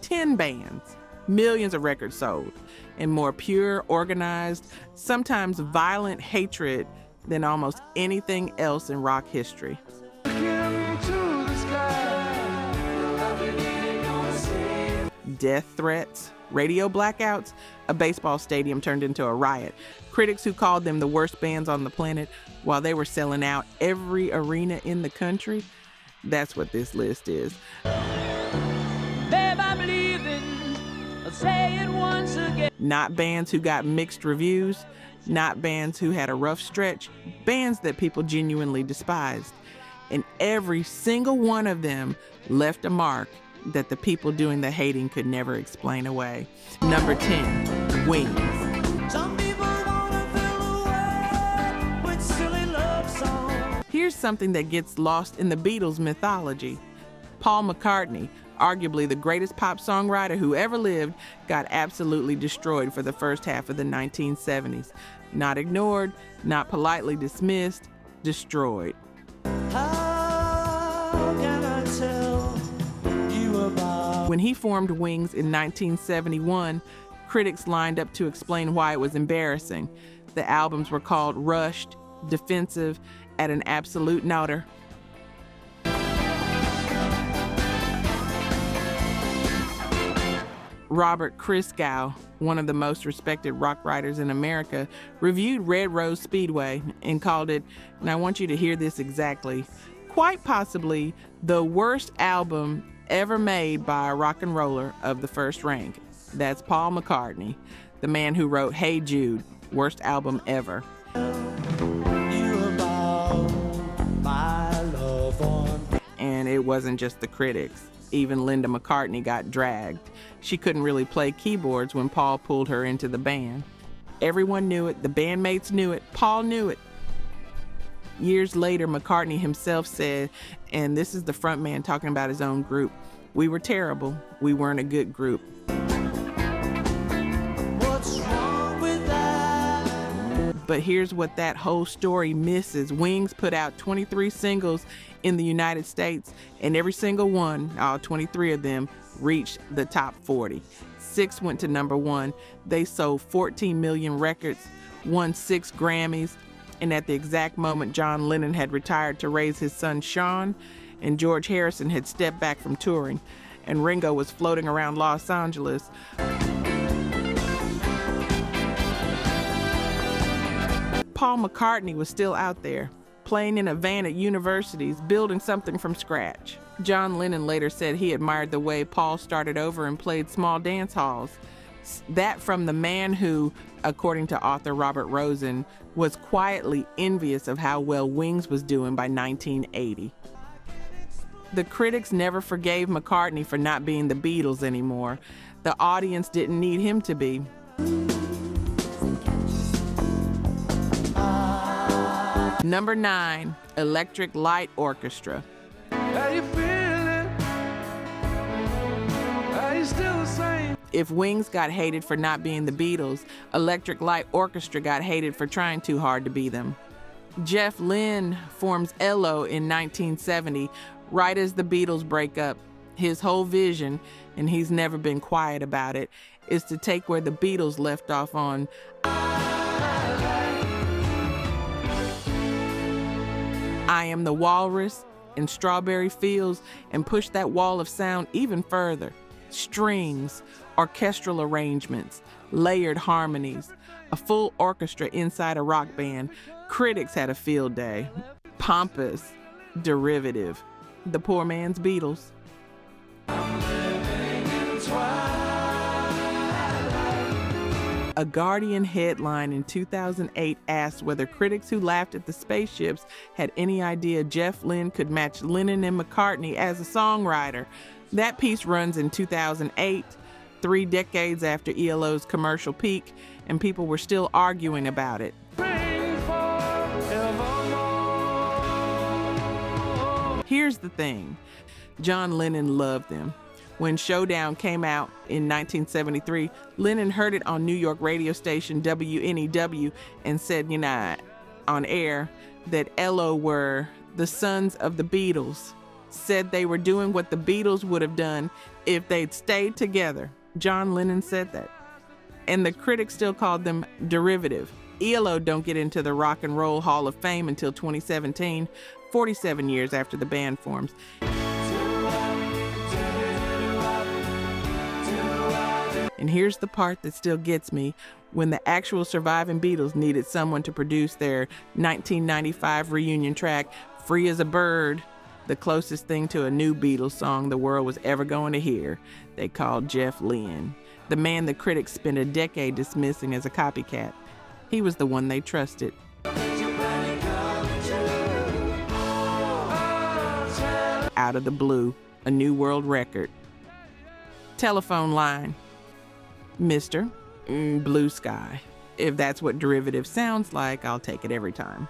10 bands, millions of records sold, and more pure, organized, sometimes violent hatred than almost anything else in rock history. Death threats, radio blackouts, a baseball stadium turned into a riot, critics who called them the worst bands on the planet while they were selling out every arena in the country. That's what this list is. Babe, I'm leaving. I'll say it once again. Not bands who got mixed reviews, not bands who had a rough stretch, bands that people genuinely despised. And every single one of them left a mark that the people doing the hating could never explain away. Number 10, Wings. Some people wanna fill the world with silly love songs. Here's something that gets lost in the Beatles mythology. Paul McCartney, arguably the greatest pop songwriter who ever lived, got absolutely destroyed for the first half of the 1970s. Not ignored, not politely dismissed, destroyed. How can I tell you about? When he formed Wings in 1971, critics lined up to explain why it was embarrassing. The albums were called rushed, defensive, at an absolute nowder. Robert Christgau, one of the most respected rock writers in America, reviewed Red Rose Speedway and called it, and I want you to hear this exactly, quite possibly the worst album ever made by a rock and roller of the first rank. That's Paul McCartney, the man who wrote Hey Jude, worst album ever. And it wasn't just the critics. Even Linda McCartney got dragged. She couldn't really play keyboards when Paul pulled her into the band. Everyone knew it, the bandmates knew it, Paul knew it. Years later, McCartney himself said, and this is the frontman talking about his own group, "We were terrible, we weren't a good group." What's wrong with that? But here's what that whole story misses. Wings put out 23 singles in the United States, and every single one, all 23 of them, reached the top 40. 6 went to number 1. They sold 14 million records, won 6 Grammys, and at the exact moment John Lennon had retired to raise his son Sean, and George Harrison had stepped back from touring, and Ringo was floating around Los Angeles, Paul McCartney was still out there, playing in a van at universities, building something from scratch. John Lennon later said he admired the way Paul started over and played small dance halls. That from the man who, according to author Robert Rosen, was quietly envious of how well Wings was doing by 1980. The critics never forgave McCartney for not being the Beatles anymore. The audience didn't need him to be. Number 9, Electric Light Orchestra. How you feeling? Are you still the same? If Wings got hated for not being the Beatles, Electric Light Orchestra got hated for trying too hard to be them. Jeff Lynne forms ELO in 1970, right as the Beatles break up. His whole vision, and he's never been quiet about it, is to take where the Beatles left off on I Am the Walrus and Strawberry Fields, and push that wall of sound even further. Strings, orchestral arrangements, layered harmonies, a full orchestra inside a rock band. Critics had a field day. Pompous, derivative. The poor man's Beatles. A Guardian headline in 2008 asked whether critics who laughed at the spaceships had any idea Jeff Lynne could match Lennon and McCartney as a songwriter. That piece runs in 2008, 3 decades after ELO's commercial peak, and people were still arguing about it. Here's the thing, John Lennon loved them. When Showdown came out in 1973, Lennon heard it on New York radio station WNEW and said, on air, that ELO were the sons of the Beatles. Said they were doing what the Beatles would have done If they'd stayed together. John Lennon said that. And the critics still called them derivative. ELO don't get into the Rock and Roll Hall of Fame until 2017, 47 years after the band forms. And here's the part that still gets me. When the actual surviving Beatles needed someone to produce their 1995 reunion track, Free as a Bird, the closest thing to a new Beatles song the world was ever going to hear, they called Jeff Lynne, the man the critics spent a decade dismissing as a copycat. He was the one they trusted. Out of the blue, a new world record. Telephone line. Mr. Blue Sky. If that's what derivative sounds like, I'll take it every time.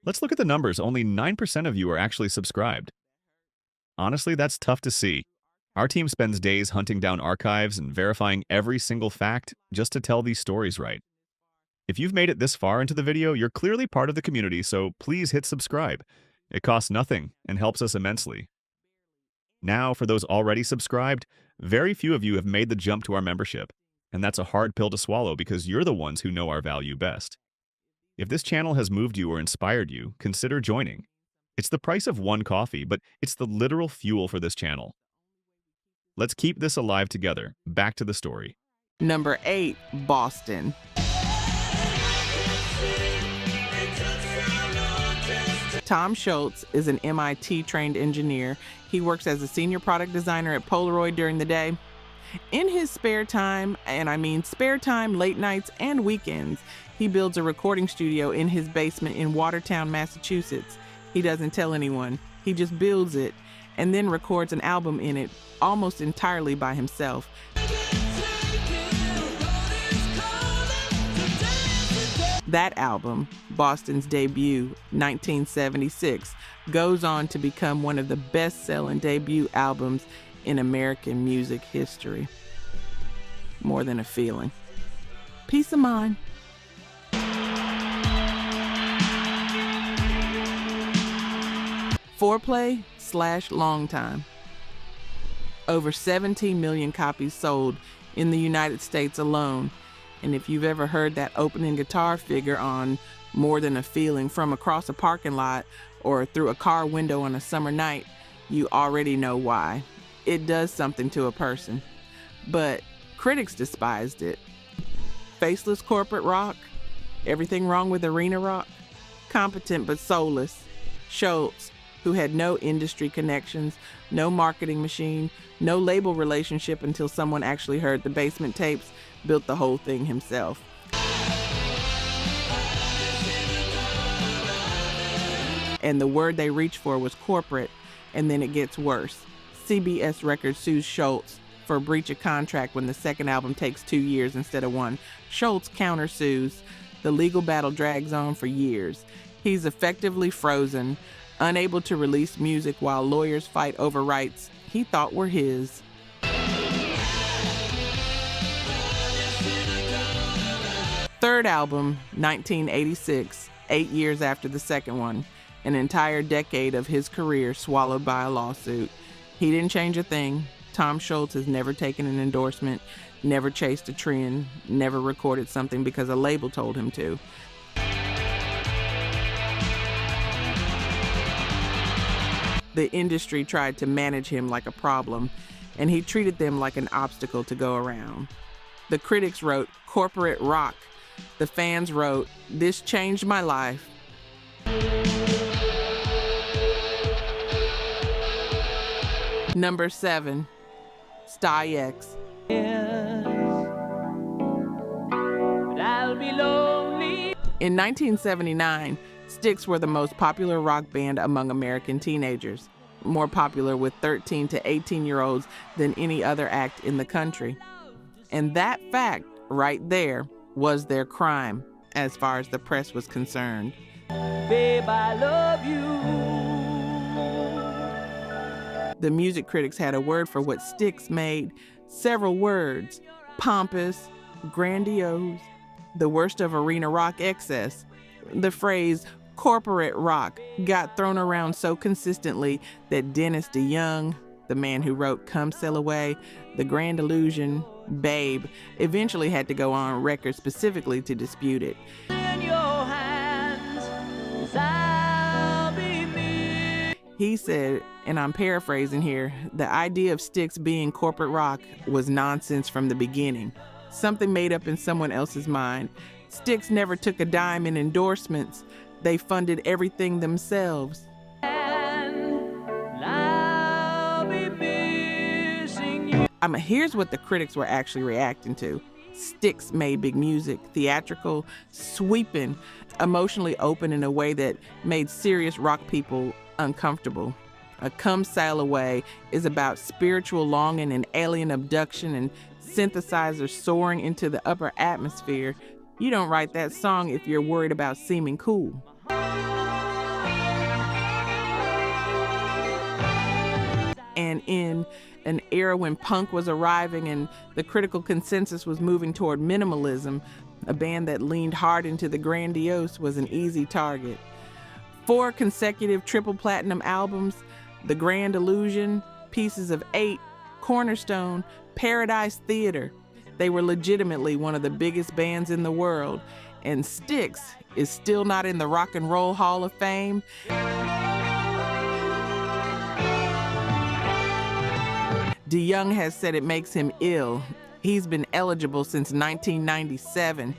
Let's look at the numbers. Only 9% of you are actually subscribed. Honestly, that's tough to see. Our team spends days hunting down archives and verifying every single fact just to tell these stories right. If you've made it this far into the video, you're clearly part of the community, so please hit subscribe. It costs nothing and helps us immensely. Now, for those already subscribed, very few of you have made the jump to our membership, and that's a hard pill to swallow because you're the ones who know our value best. If this channel has moved you or inspired you, consider joining. It's the price of one coffee, but it's the literal fuel for this channel. Let's keep this alive together. Back to the story. Number 8, Boston. Tom Schultz is an MIT-trained engineer. He works as a senior product designer at Polaroid during the day. In his spare time, and I mean spare time, late nights, and weekends, he builds a recording studio in his basement in Watertown, Massachusetts. He doesn't tell anyone. He just builds it and then records an album in it almost entirely by himself. That album, Boston's debut, 1976, goes on to become one of the best-selling debut albums in American music history. More than a feeling. Peace of mind. Foreplay/long time. Over 17 million copies sold in the United States alone. And if you've ever heard that opening guitar figure on More Than a Feeling from across a parking lot or through a car window on a summer night, you already know why. It does something to a person. But critics despised it. Faceless corporate rock, everything wrong with arena rock, competent but soulless. Schultz, who had no industry connections, no marketing machine, no label relationship until someone actually heard the basement tapes, built the whole thing himself. And the word they reached for was corporate, and then it gets worse. CBS Records sues Schultz for breach of contract when the second album takes 2 years instead of 1. Schultz countersues. The legal battle drags on for years. He's effectively frozen, unable to release music while lawyers fight over rights he thought were his. Third album, 1986, 8 years after the second one, an entire decade of his career swallowed by a lawsuit. He didn't change a thing. Tom Schultz has never taken an endorsement, never chased a trend, never recorded something because a label told him to. The industry tried to manage him like a problem, and he treated them like an obstacle to go around. The critics wrote, "Corporate rock." The fans wrote, "This changed my life." Number 7, Styx. I'll be lonely. In 1979, Styx were the most popular rock band among American teenagers, more popular with 13 to 18-year-olds than any other act in the country. And that fact right there was their crime, as far as the press was concerned. Babe, I love you. The music critics had a word for what Styx made, several words: pompous, grandiose, the worst of arena rock excess. The phrase Corporate rock got thrown around so consistently that Dennis DeYoung, the man who wrote Come Sail Away, The Grand Illusion, Babe, eventually had to go on record specifically to dispute it. In your hands, 'cause I'll be me. He said, and I'm paraphrasing here, the idea of Styx being corporate rock was nonsense from the beginning, something made up in someone else's mind. Styx never took a dime in endorsements. They funded everything themselves. And I'll be missing you. Here's what the critics were actually reacting to. Styx made big music, theatrical, sweeping, emotionally open in a way that made serious rock people uncomfortable. A Come Sail Away is about spiritual longing and alien abduction and synthesizers soaring into the upper atmosphere. You don't write that song if you're worried about seeming cool. And in an era when punk was arriving and the critical consensus was moving toward minimalism, a band that leaned hard into the grandiose was an easy target. 4 consecutive triple platinum albums, The Grand Illusion, Pieces of 8, Cornerstone, Paradise Theater. They were legitimately one of the biggest bands in the world, and Styx is still not in the Rock and Roll Hall of Fame. DeYoung has said it makes him ill. He's been eligible since 1997.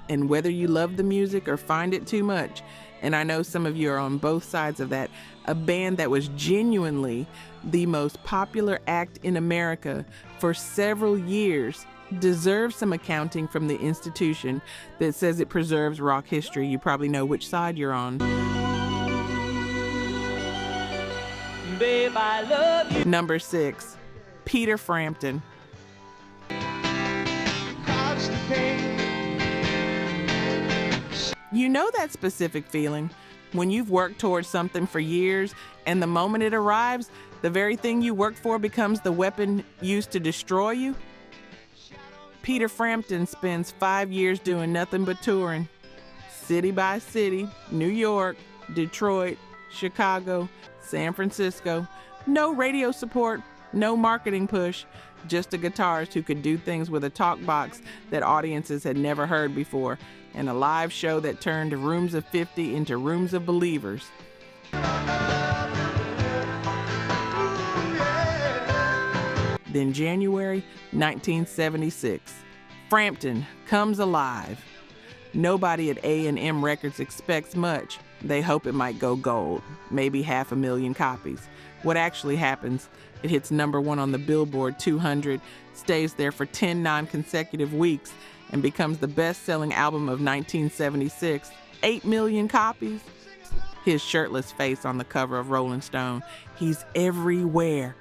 And whether you love the music or find it too much, and I know some of you are on both sides of that, a band that was genuinely the most popular act in America for several years deserves some accounting from the institution that says it preserves rock history. You probably know which side you're on. Babe, I love you. Number 6, Peter Frampton. You know that specific feeling when you've worked towards something for years and the moment it arrives, the very thing you worked for becomes the weapon used to destroy you? Peter Frampton spends 5 years doing nothing but touring. City by city, New York, Detroit, Chicago, San Francisco. No radio support, no marketing push, just a guitarist who could do things with a talk box that audiences had never heard before, and a live show that turned rooms of 50 into rooms of believers. Then January 1976, Frampton comes alive. Nobody at A&M Records expects much. They hope it might go gold, maybe 500,000 copies. What actually happens, it hits number 1 on the Billboard 200, stays there for 10 non-consecutive weeks, and becomes the best-selling album of 1976. 8 million copies. His shirtless face on the cover of Rolling Stone. He's everywhere.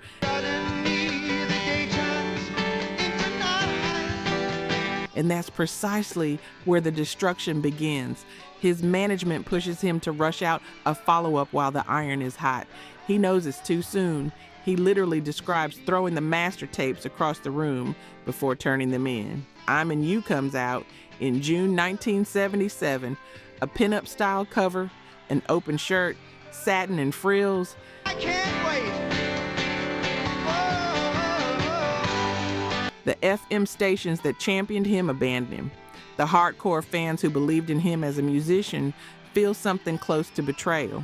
And that's precisely where the destruction begins. His management pushes him to rush out a follow-up while the iron is hot. He knows it's too soon. He literally describes throwing the master tapes across the room before turning them in. I'm and You comes out in June 1977, a pinup style cover, an open shirt, satin and frills. I can't wait. The FM stations that championed him abandoned him. The hardcore fans who believed in him as a musician feel something close to betrayal.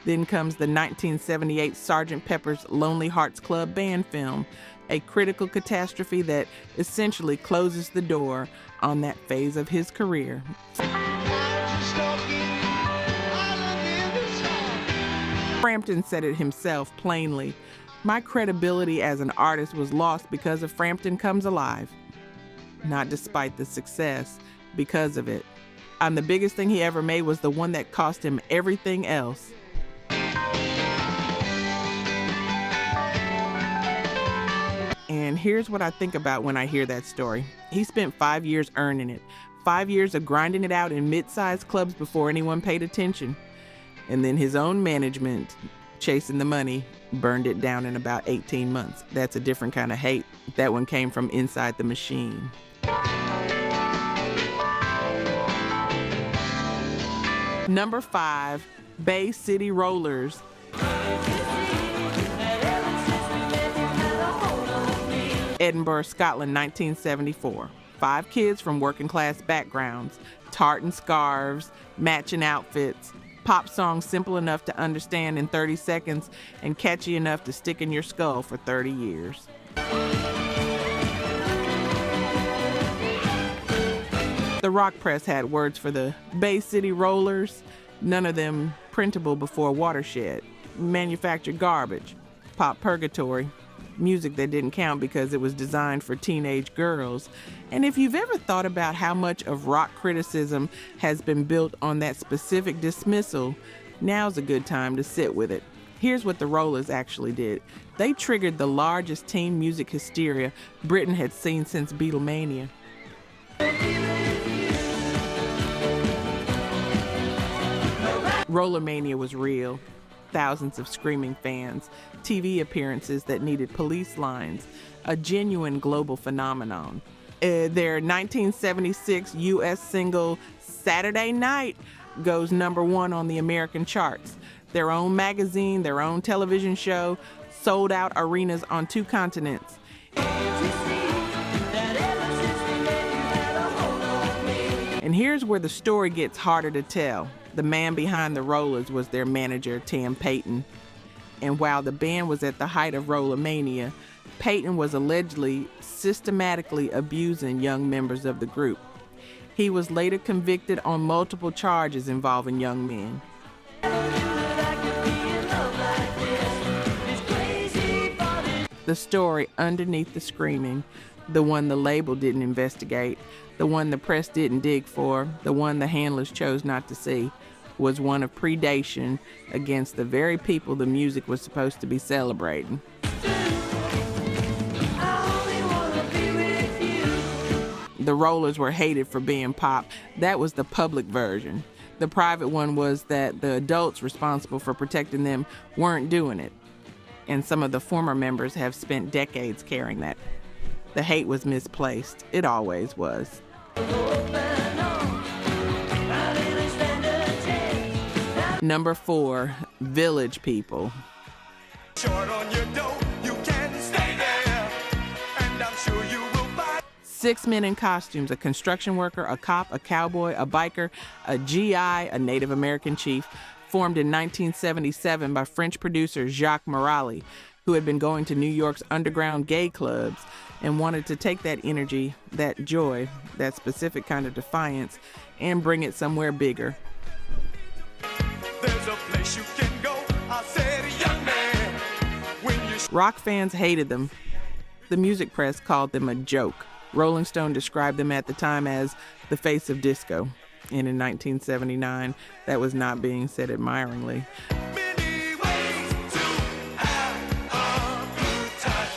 Then comes the 1978 Sgt. Pepper's Lonely Hearts Club Band film, a critical catastrophe that essentially closes the door on that phase of his career. Frampton said it himself plainly. My credibility as an artist was lost because of Frampton Comes Alive. Not despite the success, because of it. And the biggest thing he ever made was the one that cost him everything else. And here's what I think about when I hear that story. He spent 5 years earning it. 5 years of grinding it out in mid-sized clubs before anyone paid attention. And then his own management, chasing the money, burned it down in about 18 months. That's a different kind of hate. That one came from inside the machine. Number 5, Bay City Rollers. Edinburgh, Scotland, 1974. 5 kids from working class backgrounds, tartan scarves, matching outfits, pop songs simple enough to understand in 30 seconds and catchy enough to stick in your skull for 30 years. The rock press had words for the Bay City Rollers, none of them printable before Watershed. Manufactured garbage, pop purgatory, music that didn't count because it was designed for teenage girls. And if you've ever thought about how much of rock criticism has been built on that specific dismissal, now's a good time to sit with it. Here's what the Rollers actually did. They triggered the largest teen music hysteria Britain had seen since Beatlemania. Rollermania was real. Thousands of screaming fans, TV appearances that needed police lines, a genuine global phenomenon. Their 1976 U.S. single, Saturday Night, goes number 1 on the American charts. Their own magazine, their own television show, sold out arenas on 2 continents. And here's where the story gets harder to tell. The man behind the Rollers was their manager, Tim Payton. And while the band was at the height of Rollermania, Payton was allegedly systematically abusing young members of the group. He was later convicted on multiple charges involving young men. The story underneath the screaming, the one the label didn't investigate, the one the press didn't dig for, the one the handlers chose not to see, was one of predation against the very people the music was supposed to be celebrating. The Rollers were hated for being pop. That was the public version. The private one was that the adults responsible for protecting them weren't doing it. And some of the former members have spent decades carrying that. The hate was misplaced. It always was. Number 4, Village People. Short on your dough, you can stay there, and I'm sure you will find 6 men in costumes, a construction worker, a cop, a cowboy, a biker, a GI, a Native American chief, formed in 1977 by French producer Jacques Morali, who had been going to New York's underground gay clubs and wanted to take that energy, that joy, that specific kind of defiance, and bring it somewhere bigger. there's a place you can go. I said, young man, when you Rock fans hated them. The music press called them a joke. Rolling Stone described them at the time as the face of disco. And in 1979, that was not being said admiringly. many ways to have a good time.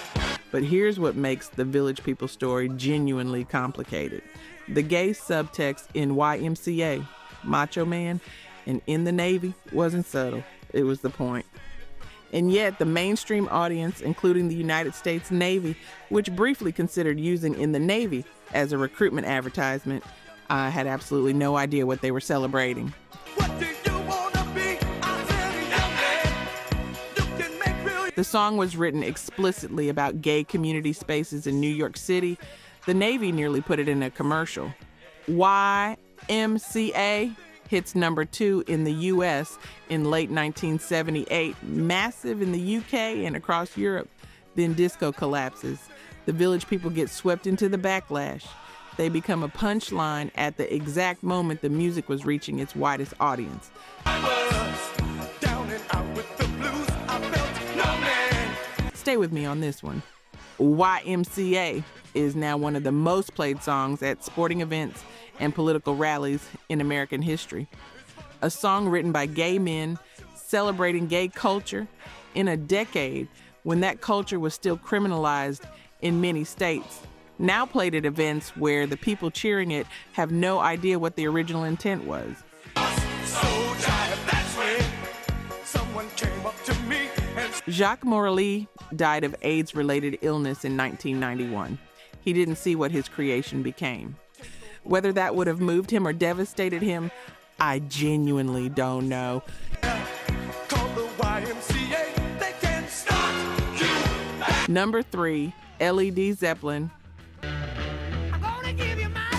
But here's what makes the Village People story genuinely complicated. The gay subtext in YMCA, Macho Man, and In the Navy wasn't subtle. It was the point. And yet the mainstream audience, including the United States Navy, which briefly considered using In the Navy as a recruitment advertisement, had absolutely no idea what they were celebrating. What do you wanna be? I said, young man, you can make real. The song was written explicitly about gay community spaces in New York City. The Navy nearly put it in a commercial. YMCA hits number 2 in the U.S. in late 1978, massive in the U.K. and across Europe. Then disco collapses. The Village People get swept into the backlash. They become a punchline at the exact moment the music was reaching its widest audience. I was down and out with the blues. I felt no man. Stay with me on this one. YMCA is now one of the most played songs at sporting events and political rallies in American history. A song written by gay men celebrating gay culture in a decade when that culture was still criminalized in many states. Now played at events where the people cheering it have no idea what the original intent was. So tired, that's when someone came up to me and Jacques Morali died of AIDS-related illness in 1991. He didn't see what his creation became. Whether that would have moved him or devastated him, I genuinely don't know. Called the YMCA, they can start you back. Number 3, LED Zeppelin. I'm gonna give you my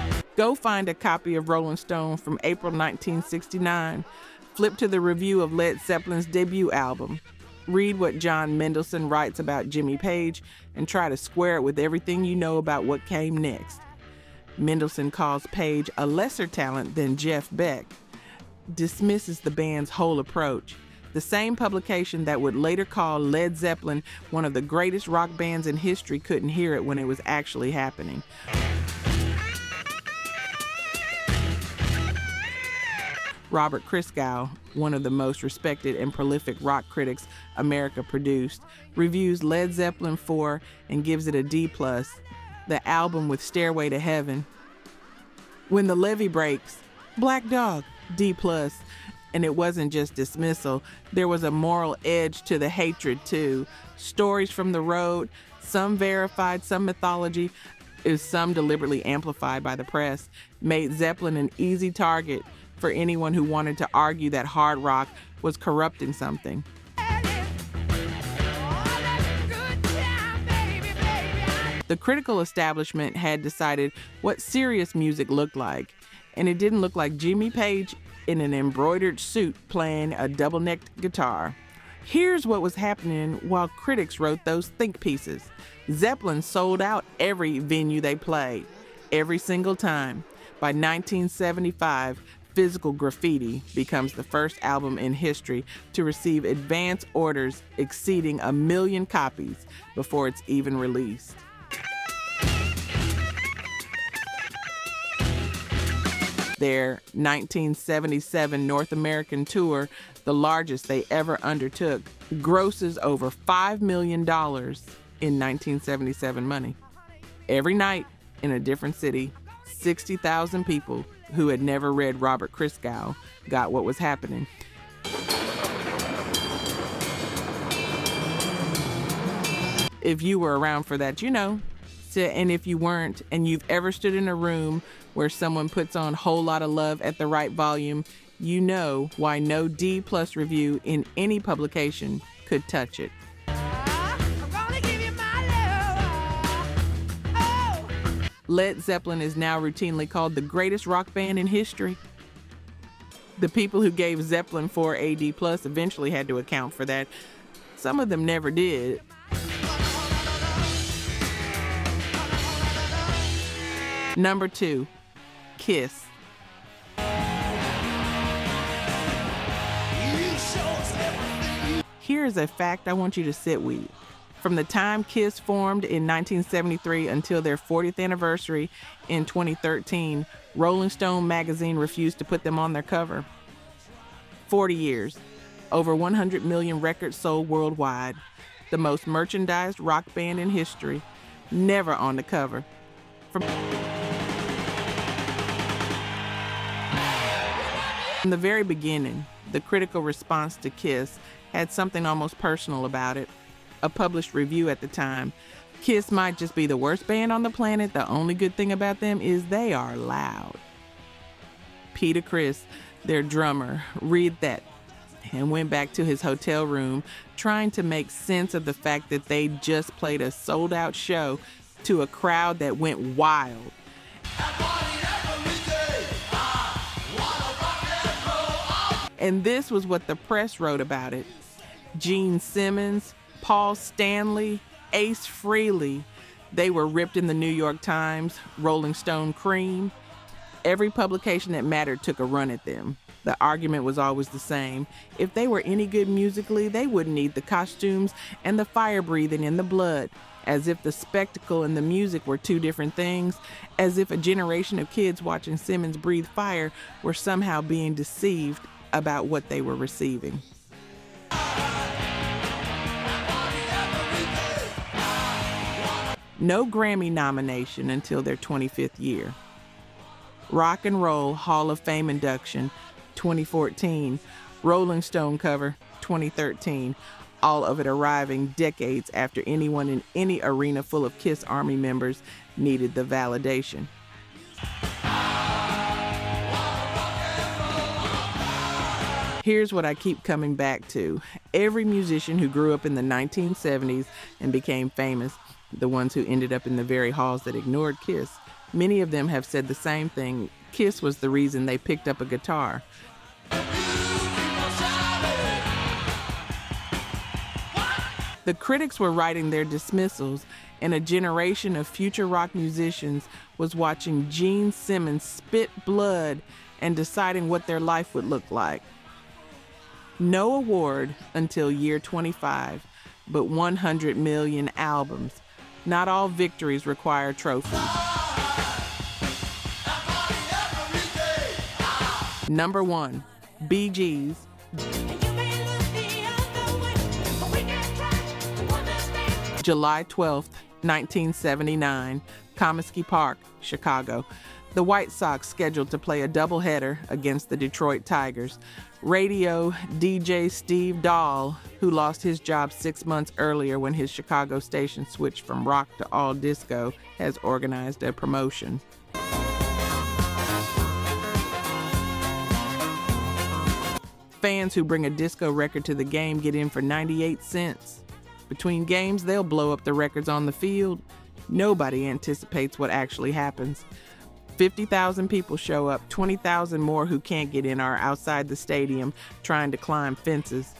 love. Go find a copy of Rolling Stone from April 1969. Flip to the review of Led Zeppelin's debut album. Read what John Mendelsohn writes about Jimmy Page and try to square it with everything you know about what came next. Mendelsohn calls Page a lesser talent than Jeff Beck, dismisses the band's whole approach. The same publication that would later call Led Zeppelin one of the greatest rock bands in history couldn't hear it when it was actually happening. Robert Christgau, one of the most respected and prolific rock critics America produced, reviews Led Zeppelin 4 and gives it a D+, the album with Stairway to Heaven. When the Levee Breaks, Black Dog, D+. And it wasn't just dismissal, there was a moral edge to the hatred too. Stories from the road, some verified, some mythology, some deliberately amplified by the press, made Zeppelin an easy target for anyone who wanted to argue that hard rock was corrupting something. The critical establishment had decided what serious music looked like, and it didn't look like Jimmy Page in an embroidered suit playing a double-necked guitar. Here's what was happening while critics wrote those think pieces. Zeppelin sold out every venue they played, every single time. By 1975, Physical Graffiti becomes the first album in history to receive advance orders exceeding 1 million copies before it's even released. Their 1977 North American tour, the largest they ever undertook, grosses over $5 million in 1977 money. Every night in a different city, 60,000 people who had never read Robert Christgau got what was happening. If you were around for that, you know. And if you weren't, and you've ever stood in a room where someone puts on Whole Lotta Love at the right volume, you know why no D+ review in any publication could touch it. Led Zeppelin is now routinely called the greatest rock band in history. The people who gave Zeppelin 4 AD+ eventually had to account for that. Some of them never did. Number 2, Kiss. Here's a fact I want you to sit with. From the time Kiss formed in 1973 until their 40th anniversary in 2013, Rolling Stone magazine refused to put them on their cover. 40 years, over 100 million records sold worldwide, the most merchandised rock band in history, never on the cover. From the very beginning, the critical response to Kiss had something almost personal about it. A published review at the time, Kiss might just be the worst band on the planet. The only good thing about them is they are loud. Peter Criss, their drummer, read that and went back to his hotel room trying to make sense of the fact that they just played a sold-out show to a crowd that went wild. And this was what the press wrote about it. Gene Simmons, Paul Stanley, Ace Frehley, they were ripped in the New York Times, Rolling Stone Cream. Every publication that mattered took a run at them. The argument was always the same. If they were any good musically, they wouldn't need the costumes and the fire breathing and the blood. As if the spectacle and the music were two different things. As if a generation of kids watching Simmons breathe fire were somehow being deceived about what they were receiving. No Grammy nomination until their 25th year. Rock and Roll Hall of Fame induction, 2014. Rolling Stone cover, 2013. All of it arriving decades after anyone in any arena full of Kiss Army members needed the validation. Here's what I keep coming back to. Every musician who grew up in the 1970s and became famous, the ones who ended up in the very halls that ignored Kiss, many of them have said the same thing. Kiss was the reason they picked up a guitar. The critics were writing their dismissals, and a generation of future rock musicians was watching Gene Simmons spit blood and deciding what their life would look like. No award until year 25, but 100 million albums. Not all victories require trophies. Number 1, Bee Gees. July 12th, 1979, Comiskey Park, Chicago. The White Sox scheduled to play a doubleheader against the Detroit Tigers. Radio DJ Steve Dahl, who lost his job 6 months earlier when his Chicago station switched from rock to all disco, has organized a promotion. Fans who bring a disco record to the game get in for 98 cents. Between games, they'll blow up the records on the field. Nobody anticipates what actually happens. 50,000 people show up, 20,000 more who can't get in are outside the stadium trying to climb fences.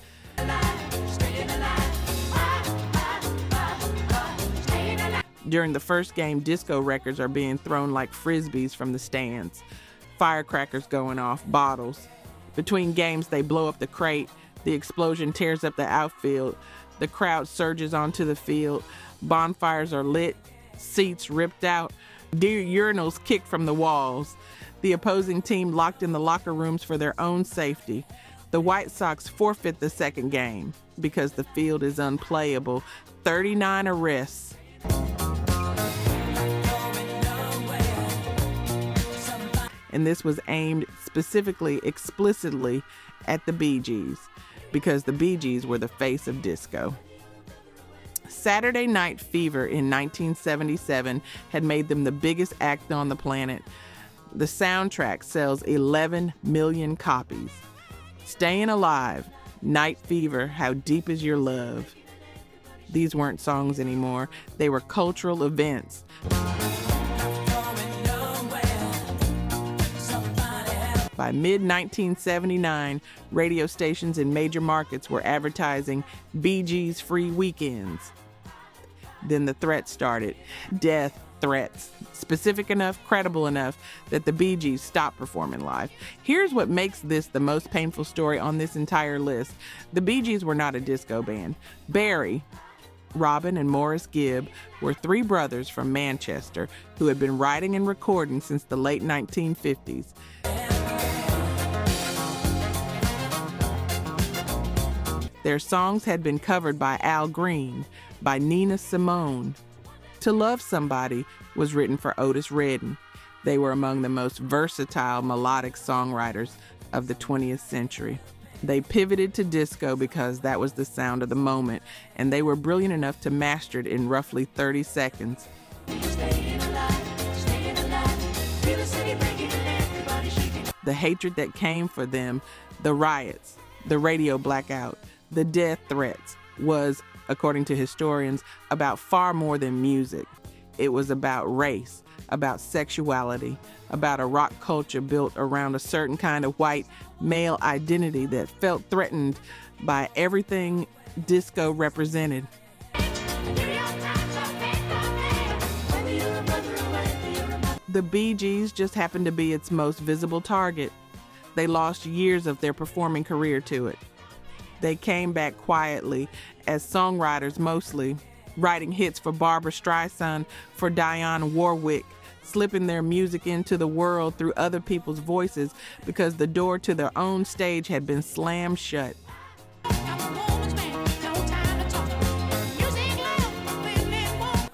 During the first game, disco records are being thrown like frisbees from the stands. Firecrackers going off, bottles. Between games, they blow up the crate. The explosion tears up the outfield. The crowd surges onto the field. Bonfires are lit, seats ripped out. Urinals kicked from the walls. The opposing team locked in the locker rooms for their own safety. The White Sox forfeit the second game because the field is unplayable. 39 arrests. And this was aimed specifically, explicitly at the Bee Gees, because the Bee Gees were the face of disco. Saturday Night Fever in 1977 had made them the biggest act on the planet. The soundtrack sells 11 million copies. Staying Alive, Night Fever, How Deep Is Your Love. These weren't songs anymore. They were cultural events. By mid-1979, radio stations in major markets were advertising Bee Gees free weekends. Then the threats started. Death threats. Specific enough, credible enough that the Bee Gees stopped performing live. Here's what makes this the most painful story on this entire list. The Bee Gees were not a disco band. Barry, Robin, and Morris Gibb were three brothers from Manchester who had been writing and recording since the late 1950s. Their songs had been covered by Al Green, by Nina Simone. To Love Somebody was written for Otis Redding. They were among the most versatile melodic songwriters of the 20th century. They pivoted to disco because that was the sound of the moment, and they were brilliant enough to master it in roughly 30 seconds. The hatred that came for them, the riots, the radio blackout, the death threats was, according to historians, about far more than music. It was about race, about sexuality, about a rock culture built around a certain kind of white male identity that felt threatened by everything disco represented. The Bee Gees just happened to be its most visible target. They lost years of their performing career to it. They came back quietly as songwriters mostly, writing hits for Barbra Streisand, for Dionne Warwick, slipping their music into the world through other people's voices because the door to their own stage had been slammed shut.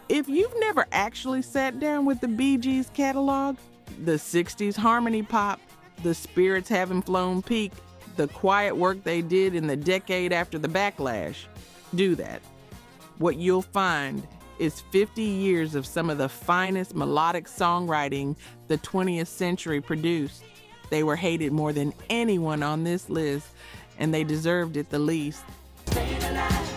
If you've never actually sat down with the Bee Gees catalog, the 60s harmony pop, the Spirits Haven't Flown peak, the quiet work they did in the decade after the backlash, do that. What you'll find is 50 years of some of the finest melodic songwriting the 20th century produced. They were hated more than anyone on this list, and they deserved it the least. Staying alive.